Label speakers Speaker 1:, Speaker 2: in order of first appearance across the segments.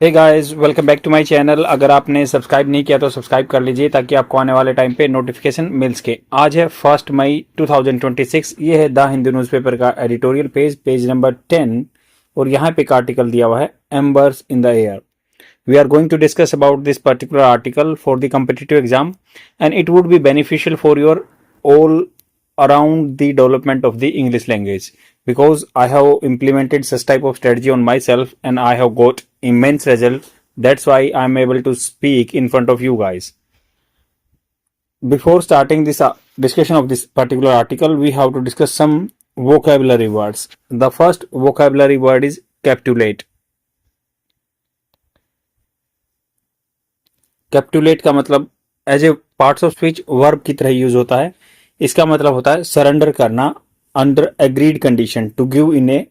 Speaker 1: Hey guys, welcome back to my channel. अगर आपने subscribe नहीं किया तो सब्सक्राइब कर लीजिए ताकि आपको आने वाले टाइम पे नोटिफिकेशन मिल सके। आज है 1 मई 2026। ये है द हिंदू न्यूज़पेपर का एडिटोरियल पेज नंबर 10 और यहाँ पे एक आर्टिकल दिया हुआ है एम्बर्स इन the air. We are going to discuss about this particular article for the competitive exam, and it would be beneficial for your all around the development of the English language, because I have implemented such type of strategy on myself and I have got immense result. That's why I'm able to speak in front of you guys. Before starting this discussion of this particular article, we have to discuss some vocabulary words. The first vocabulary word is capitulate. Capitulate का मतलब as a parts of speech verb की तरह use होता है। इसका मतलब होता है सरेंडर करना under agreed condition, to give in a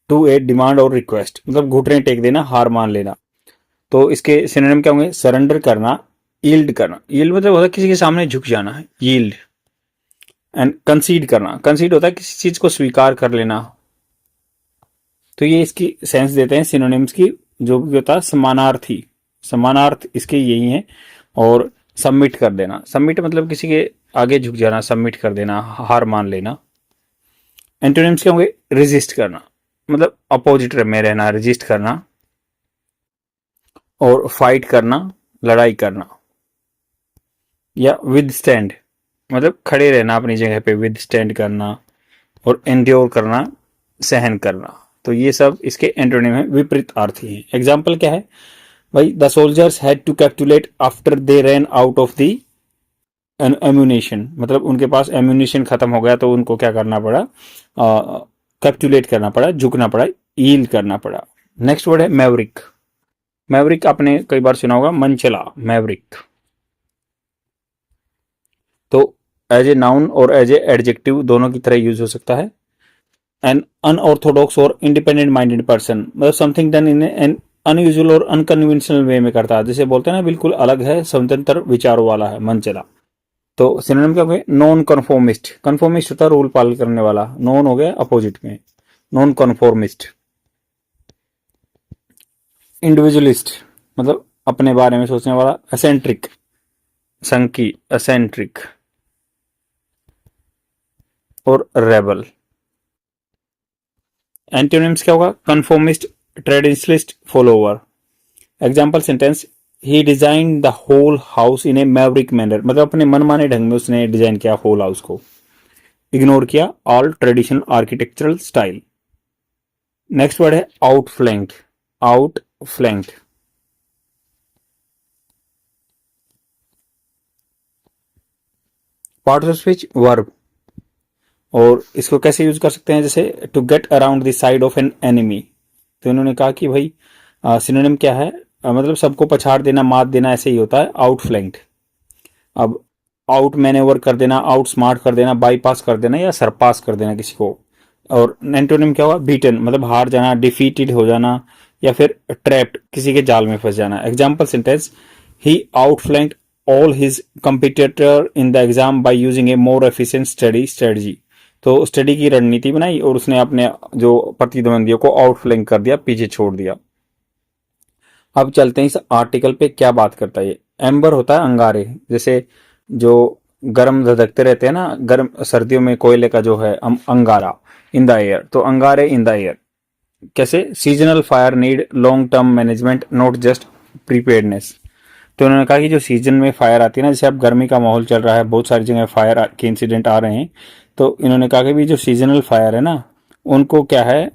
Speaker 1: to a demand और रिक्वेस्ट, मतलब घुटने टेक देना, हार मान लेना। तो इसके सिनोनिम क्या होंगे? सरेंडर करना, यील्ड करना। यील्ड मतलब होता है किसी के सामने झुक जाना है, यील्ड। एंड कंसीड करना, कंसीड होता है किसी चीज को स्वीकार कर लेना। तो ये इसकी सेंस देते हैं सिनोनिम्स की, जो भी होता है समानार्थी। समानार्थ इसके यही है। और सबमिट कर देना, सबमिट मतलब किसी के आगे झुक जाना, सबमिट कर देना, हार मान लेना। एंटोनिम्स क्या होंगे? रेजिस्ट करना, मतलब अपोजिट में रहना, रेजिस्ट करना। और फाइट करना, लड़ाई करना। या विद स्टैंड, मतलब खड़े रहना अपनी जगह पे, विद स्टैंड करना। और एंड्योर करना, सहन करना। तो ये सब इसके एंटोनिम है, विपरीत अर्थी है। एग्जाम्पल क्या है भाई? The soldiers had to capitulate after they ran out of the ammunition, मतलब उनके पास एम्यूनेशन खत्म हो गया तो उनको क्या करना पड़ा? कैप्टुलेट करना पड़ा, झुकना पड़ा, यील्ड करना पड़ा। नेक्स्ट वर्ड है मैवरिक। मैवरिक आपने कई बार सुना होगा, मनचला, मैवरिक। तो एज ए नाउन और एज ए एडजेक्टिव दोनों की तरह यूज हो सकता है। एन अनऑर्थोडॉक्स और इंडिपेंडेंट माइंडेड पर्सन, मतलब something done in an unusual और अनकन्वेंशनल वे में करता है, जैसे बोलते हैं ना बिल्कुल अलग है, स्वतंत्र विचारों वाला है, मन चला। तो सिनोनिम क्या हो गए? Non conformist. कन्फॉर्मिस्ट होता है रूल पालन करने वाला, नॉन हो गया अपोजिट में, नॉन कन्फॉर्मिस्ट। इंडिविजुअलिस्ट मतलब अपने बारे में सोचने वाला, एसेंट्रिक, संकी, एसेंट्रिक। और रेबल। एंटोनिम्स क्या होगा? Conformist, traditionalist, follower. Example sentence, he design the whole house in a maverick manner, मतलब अपने मनमाने ढंग में उसने डिजाइन किया होल हाउस को। इग्नोर किया all traditional architectural style. Next word है outflanked. Outflanked, part of speech verb. और इसको कैसे यूज कर सकते हैं? जैसे to get around the side of an enemy. तो इन्होंने कहा कि भाई सिनोनिम क्या है? मतलब सबको पछाड़ देना, मात देना, ऐसे ही होता है आउटफ्लैंक्ड। अब आउट मैनेवर कर देना, आउट स्मार्ट कर देना, बाईपास कर देना या सरपास कर देना किसी को। और एंटोनिम क्या हुआ? बीटन, मतलब हार जाना, डिफीटेड हो जाना, या फिर ट्रैप्ड, किसी के जाल में फंस जाना। Example sentence, he outflanked all his competitor in the exam by using a more efficient study strategy. तो स्टडी की रणनीति बनाई और उसने अपने जो प्रतिद्वंदियों को आउटफ्लैंक कर दिया, पीछे छोड़ दिया। अब चलते हैं इस आर्टिकल पे क्या बात करता है ये। एम्बर होता है अंगारे, जैसे जो गर्म धधकते रहते हैं ना, गर्म सर्दियों में कोयले का जो है अंगारा, इन द एयर। तो अंगारे इन द एयर कैसे? Seasonal fire need long term management, not just preparedness. तो उन्होंने कहा कि जो सीजन में फायर आती है ना, जैसे अब गर्मी का माहौल चल रहा है, बहुत सारी जगह फायर के इंसिडेंट आ रहे हैं। तो इन्होंने कहा कि भी जो सीजनल फायर है ना, उनको क्या है,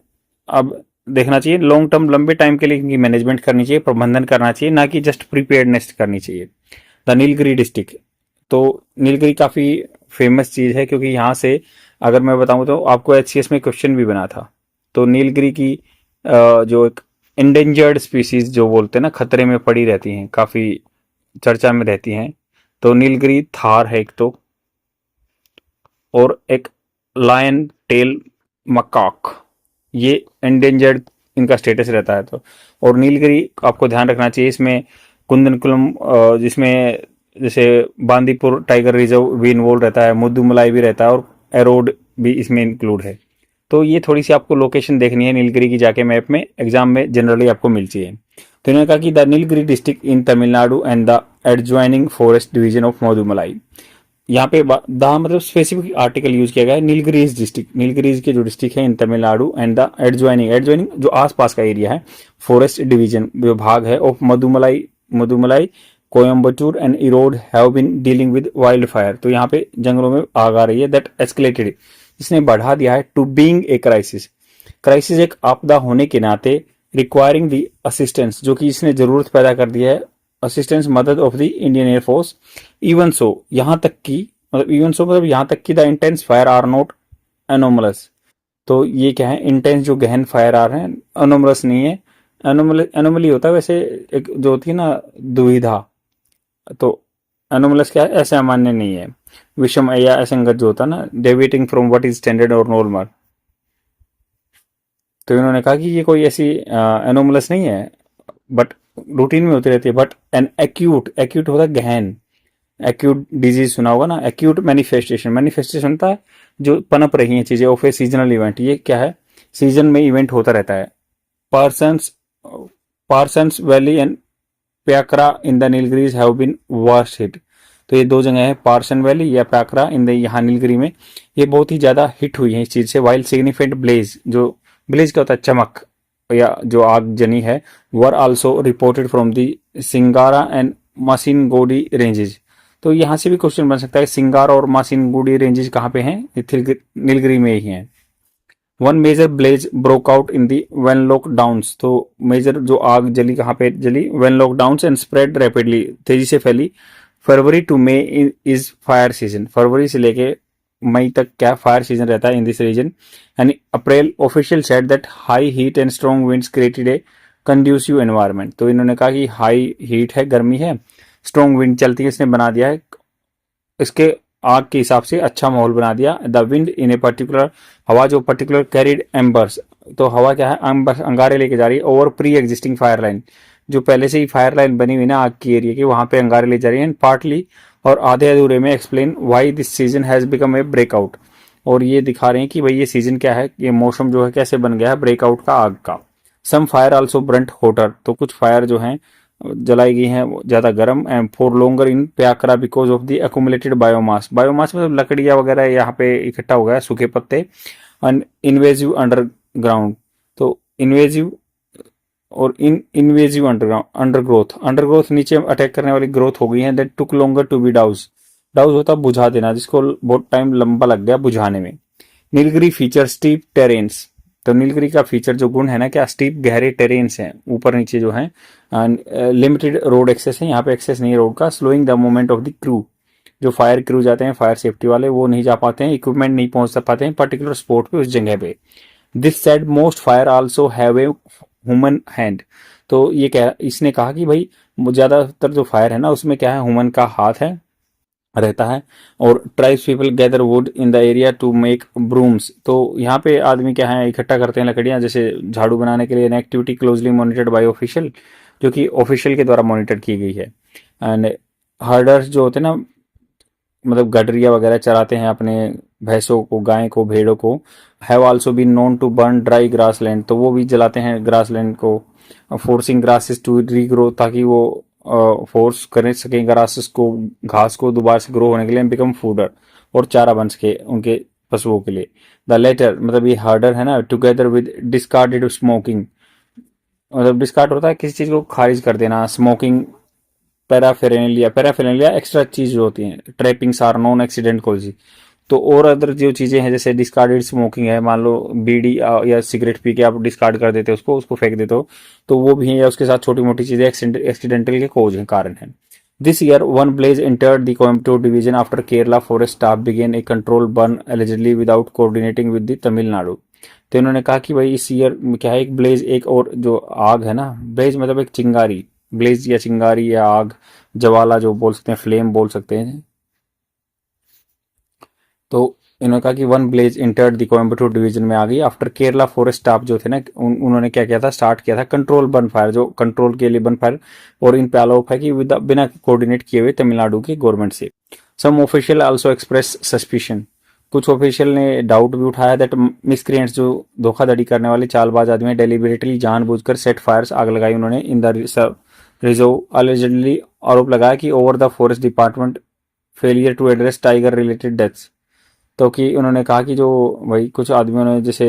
Speaker 1: अब देखना चाहिए लॉन्ग टर्म, लंबे टाइम के लिए इनकी मैनेजमेंट करनी चाहिए, प्रबंधन करना चाहिए, ना कि जस्ट प्रीपेयर्डनेस करनी चाहिए। The Nilgiri district. तो नीलगिरी काफ़ी फेमस चीज़ है, क्योंकि यहाँ से अगर मैं बताऊँ तो आपको एचसीएस में क्वेश्चन भी बना था। तो नीलगिरी की जो एक इंडेंजर्ड स्पीसीज जो बोलते हैं ना, खतरे में पड़ी रहती हैं, काफ़ी चर्चा में रहती हैं। तो नीलगिरी थार है एक तो, और एक लायन टेल मकाक, ये एंडेंजर्ड इनका स्टेटस रहता है। तो और नीलगिरी आपको ध्यान रखना चाहिए, इसमें कुंदनकुलम, जिसमें जैसे बांदीपुर टाइगर रिजर्व भी इन्वॉल्व रहता है, मुद्दुमलाई भी रहता है, और एरोड भी इसमें इंक्लूड है। तो ये थोड़ी सी आपको लोकेशन देखनी है नीलगिरी की, जाके मैप में एग्जाम में जनरली आपको मिल चाहिए। तो इन्होंने कहा कि the Nilgiri district in Tamil Nadu and the adjoining forest division of Mudumalai, यहाँ पे द मतलब स्पेसिफिक आर्टिकल यूज किया गया है नीलगिरीज डिस्ट्रिक्ट, नीलगिरीज के जो डिस्ट्रिक्ट है in Tamil Nadu and the adjoining, adjoining जो आसपास का एरिया है, फॉरेस्ट डिवीजन विभाग है of Mudumalai, Mudumalai Coimbatore and Erode have been dealing with wild fire. तो यहाँ पे जंगलों में आग आ रही है, दैट एस्केलेटेड, इसने बढ़ा दिया है to being a crisis, crisis एक आपदा होने के नाते, रिक्वायरिंग द असिस्टेंस, जो कि इसने जरूरत पैदा कर दी है असिस्टेंस मदद of the Indian air force, even so यहाँ तक की, मतलब इवन सो मतलब यहाँ तक की the intense fire are not anomalous. तो ये क्या है, इंटेंस जो गहन फायर आर है, एनोमलस नहीं है, एनोमली होता है वैसे एक जो होती है ना दुविधा, तो एनोमलस क्या है, ऐसे अमान्य नहीं है, विषम या असंगत जो होता है ना, deviating from what is standard और नॉर्मल। तो इन्होंने कहा कि ये कोई ऐसी एनोमलस नहीं है, बट रूटीन में होती रहती है, बट एन एक्यूट, एक्यूट होता है गहन, एक्यूट डिजीज सुना होगा ना, एक्यूट मैनिफेस्टेशन, मैनिफेस्टेशन होता है जो पनप रही हैं चीजें ऑफ ए सीजनल इवेंट, ये क्या है, सीजन में इवेंट होता रहता है। Parsons, Parsons valley and Pykara in the Nilgiris have been worst hit. तो ये दो जगह है, पार्सन वैली या प्याकरा इन द यहाँ नीलगिरी में, ये बहुत ही ज्यादा हिट हुई है इस चीज से। वाइल सिग्निफिकेंट ब्लेज, जो ब्लेज क्या होता है, चमक या जो आग जनी है, were also reported from the Singara and Masinagudi ranges. तो यहाँ से भी क्वेश्चन बन सकता है, सिंगारा और मासिनगुडी रेंजेस कहाँ पे हैं, नीलगिरी में ही हैं। One major blaze broke out in the Wenlock downs, तो मेजर जो आग जली कहाँ पे जली, Wenlock downs and spread rapidly, तेजी से फैली। February to May is fire season, फरवरी से लेके मई तक क्या फायर सीजन रहता है in this region. And April official said that high heat and strong winds created a conducive environment. तो इन्होंने कहा कि हाई हीट है, गर्मी है, स्ट्रॉन्ग विंड चलती है, इसने बना दिया है इसके आग के हिसाब से अच्छा माहौल बना दिया। The wind in a particular, हवा जो पर्टिकुलर कैरिड एम्बर्स, तो हवा क्या है, अंगारे लेके जा रही है over pre existing fire line, जो पहले से ही फायर लाइन बनी हुई ना आग की एरिया की, वहां पे अंगारे ले जा रही है। पार्टली और आधे अधूरे में explain why this season has become a breakout, और ये दिखा रहे हैं कि भाई ये सीजन क्या है, ये मौसम जो है कैसे बन गया है ब्रेकआउट का, आग का। Some fire also burnt hotter, तो कुछ फायर जो हैं जलाई गई हैं ज्यादा गर्म, and for longer in Pykara because of the accumulated biomass, biomass मतलब लकड़ियां वगैरह यहाँ पे इकट्ठा हो गया, सूखे पत्ते। एंड इन्वेजिव अंडरग्राउंड, तो इन्वेजिव और इनवेजिव अंडरग्राउंड, अंडरग्रोथ, अंडरग्रोथ नीचे अटैक करने वाली ग्रोथ हो गई है। That took longer to be douse, douse होता बुझा देना, जिसको बहुत टाइम लंबा लग गया बुझाने में। नीलगिरी फीचर स्टीप टेरेन्स, तो नीलगिरी का फीचर जो गुण है ना, क्या स्टीप गहरे टेरेन्स हैं, ऊपर नीचे जो है, लिमिटेड रोड एक्सेस है, यहाँ पे एक्सेस नहीं है रोड का। Slowing the movement of the crew, जो फायर क्रू जाते हैं फायर सेफ्टी वाले, वो नहीं जा पाते हैं, इक्विपमेंट नहीं पहुंच पाते हैं पर्टिकुलर स्पॉट पे, उस जगह पे। This said most fire also have a human hand, तो ये क्या, इसने कहा कि भाई ज्यादातर जो फायर है ना उसमें क्या है, ह्यूमन का हाथ है रहता है। और tribes people gather wood in the area to make brooms, तो यहाँ पे आदमी क्या है इकट्ठा करते हैं लकड़ियां जैसे झाड़ू बनाने के लिए। An activity closely monitored by official, जो कि ऑफिशियल के द्वारा मॉनिटर की गई है। एंड हर्डर्स जो होते हैं ना, मतलब गडरिया वगैरह चराते हैं अपने भैंसों को, गाय को, भेड़ों को। Have also been known to burn dry grassland, तो वो भी जलाते हैं ग्रास लैंड को। फोर्सिंग ग्रासेस टू रीग्रो, ताकि वो फोर्स कर सकें ग्रासेस को, घास को दोबारा से ग्रो होने के लिए, बिकम फूडर, और चारा बन सके उनके पशुओं के लिए। द लेटर मतलब ये हार्डर है ना, टुगेदर विद डिस्कार्डेड स्मोकिंग, मतलब डिस्कार्ड होता है किसी चीज को खारिज कर देना, स्मोकिंग, पैराफेरेनिया, पैराफेरेनिया एक्स्ट्रा चीज जो होती है, trappings are non accident calls. तो और अदर जो चीजें हैं जैसे डिस्कार्डेड स्मोकिंग है, मान लो बीड़ी या सिगरेट पी के आप डिस्कार्ड कर देते हो उसको, उसको फेंक देते हो, तो वो भी है, या उसके साथ छोटी मोटी चीजें एक्सीडेंटल के कॉज है, कारण है। This year one blaze entered the Coimbatore division after Kerala forest staff began a control burn allegedly without coordinating with the Tamil Nadu. तो इन्होंने कहा कि भाई इस ईयर क्या है, एक ब्लेज, एक और जो आग है ना, ब्लेज मतलब एक चिंगारी, ब्लेज या चिंगारी या आग, ज्वाला जो बोल सकते हैं, फ्लेम बोल सकते हैं। तो इन्होंने कहा कि one blaze entered the Coimbatore division में आ गई आफ्टर केरला फॉरेस्ट स्टाफ जो थे ना, उन्होंने क्या किया था, स्टार्ट किया था कंट्रोल बर्न फायर, जो कंट्रोल के लिए बर्न फायर, और इन पे आलोप है कि बिना कोऑर्डिनेट किए हुए तमिलनाडु की गवर्नमेंट से। Some official also express suspicion, कुछ ऑफिशियल ने डाउट भी उठाया दैट मिसक्रिएंट्स, जो धोखाधड़ी करने वाले चालबाज आदमी डेलिबरेटली जानबूझकर सेट फायर्स, आग लगाई उन्होंने इन द रिजर्व। अलेजेडली आरोप लगाया कि over the forest department failure to address tiger related deaths. तो कि उन्होंने कहा कि जो भाई कुछ आदमियों ने जैसे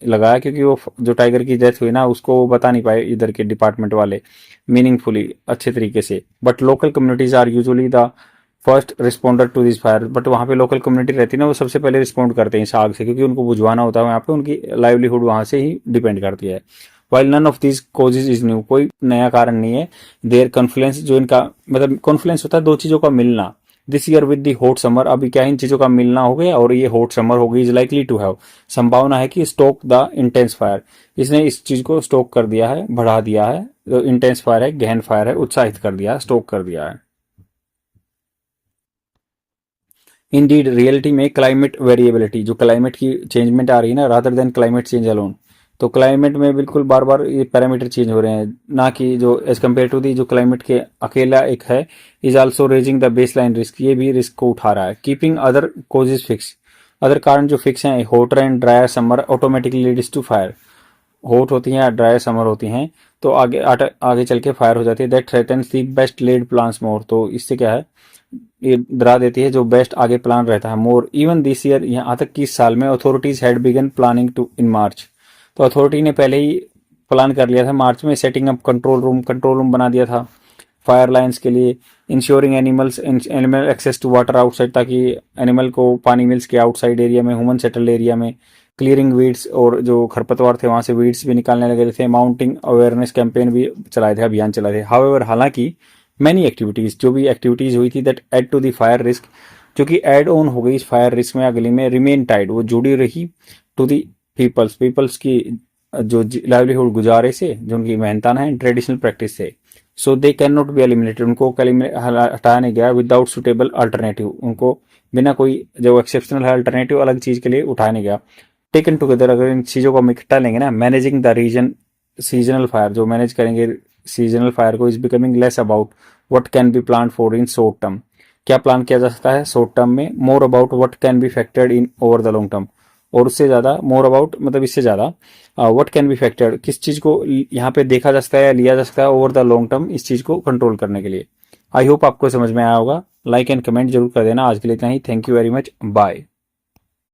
Speaker 1: लगाया, क्योंकि वो जो टाइगर की डेथ हुई ना उसको वो बता नहीं पाए इधर के डिपार्टमेंट वाले मीनिंगफुली अच्छे तरीके से। But local communities are usually the first responder to this fire. But वहाँ पे लोकल कम्युनिटी रहती है ना, वो सबसे पहले रिस्पॉन्ड करते हैं इस आग से, क्योंकि उनको बुझवाना होता है वहाँ पे, उनकी लाइवलीहुड वहाँ से ही डिपेंड करती है। While none of this causes is new, कोई नया कारण नहीं है। देयर कॉन्फ्लुएंस, जो इनका मतलब कॉन्फ्लुएंस होता है दो चीजों का मिलना। This year with the hot summer, अभी क्या इन चीजों का मिलना हो गया और ये हॉट समर हो गई, इज लाइकली टू हैव, संभावना है कि स्टोक द इंटेंस फायर, इसने इस चीज को स्टोक कर दिया है, बढ़ा दिया है। जो इंटेंस फायर है, गहन फायर है, उत्साहित कर दिया है, स्टोक कर दिया है। इंडीड रियलिटी में क्लाइमेट वेरिएबिलिटी, जो क्लाइमेट की चेंजमेंट आ रही है ना, rather than climate change alone, तो क्लाइमेट में बिल्कुल बार बार ये पैरामीटर चेंज हो रहे हैं, ना कि जो एज कम्पेयर टू दी जो क्लाइमेट के अकेला एक है, is also raising the baseline risk, ये भी रिस्क को उठा रहा है। Keeping other causes fix, other कारण जो फिक्स हैं, hotter and drier summer automatically leads to fire, hot होती हैं या ड्राई समर होती हैं तो आगे चल के फायर हो जाती है। That threatens the best laid plans more, तो इससे क्या है, ये डरा देती है जो बेस्ट आगे प्लान रहता है। मोर इवन दिस ईयर, यहाँ तक कि इस साल में authorities had begun planning to in March, तो अथॉरिटी ने पहले ही प्लान कर लिया था मार्च में, सेटिंग अप कंट्रोल रूम बना दिया था फायर लाइन्स के लिए। Ensuring animal access to water outside, ताकि एनिमल को पानी मिल सके आउटसाइड एरिया में, ह्यूमन सेटल्ड एरिया में। क्लियरिंग वीड्स, और जो खरपतवार थे वहां से वीड्स भी निकालने लगे थे। माउंटिंग अवेयरनेस कैंपेन भी चलाए थे, अभियान चलाए थे। हाउएवर, हालांकि मैनी एक्टिविटीज, जो भी एक्टिविटीज हुई थी that add to the fire risk, जो कि एड ऑन हो गई इस फायर रिस्क में अगली में, रिमेन टाइड, वो जुड़ी रही टू दी पीपल्स की जो लाइवलीहुड गुजारे से, जो उनकी मेहनताना है, ट्रेडिशनल प्रैक्टिस से। So they can not be eliminated, उनको हटाया नहीं गया विदाउट सुटेबल अल्टरनेटिव, उनको बिना कोई जो एक्सेप्शनल है अल्टरनेटिव अलग चीज के लिए उठाया नहीं गया। टेकन टुगेदर, अगर इन चीजों को हम इकट्ठा लेंगे ना, managing the region seasonal fire, जो मैनेज करेंगे सीजनल फायर को, is becoming less about what can be plan for in short term, क्या प्लान किया जा सकता है शॉर्ट टर्म में, more about what can be factored in over the long term, और उससे ज्यादा मोर अबाउट मतलब इससे ज्यादा व्हाट कैन बी फैक्टर्ड, किस चीज को यहाँ पे देखा जा सकता है या लिया जा सकता है ओवर द लॉन्ग टर्म, इस चीज को कंट्रोल करने के लिए। आई होप आपको समझ में आया होगा। लाइक एंड कमेंट जरूर कर देना। आज के लिए इतना ही। Thank you very much. Bye.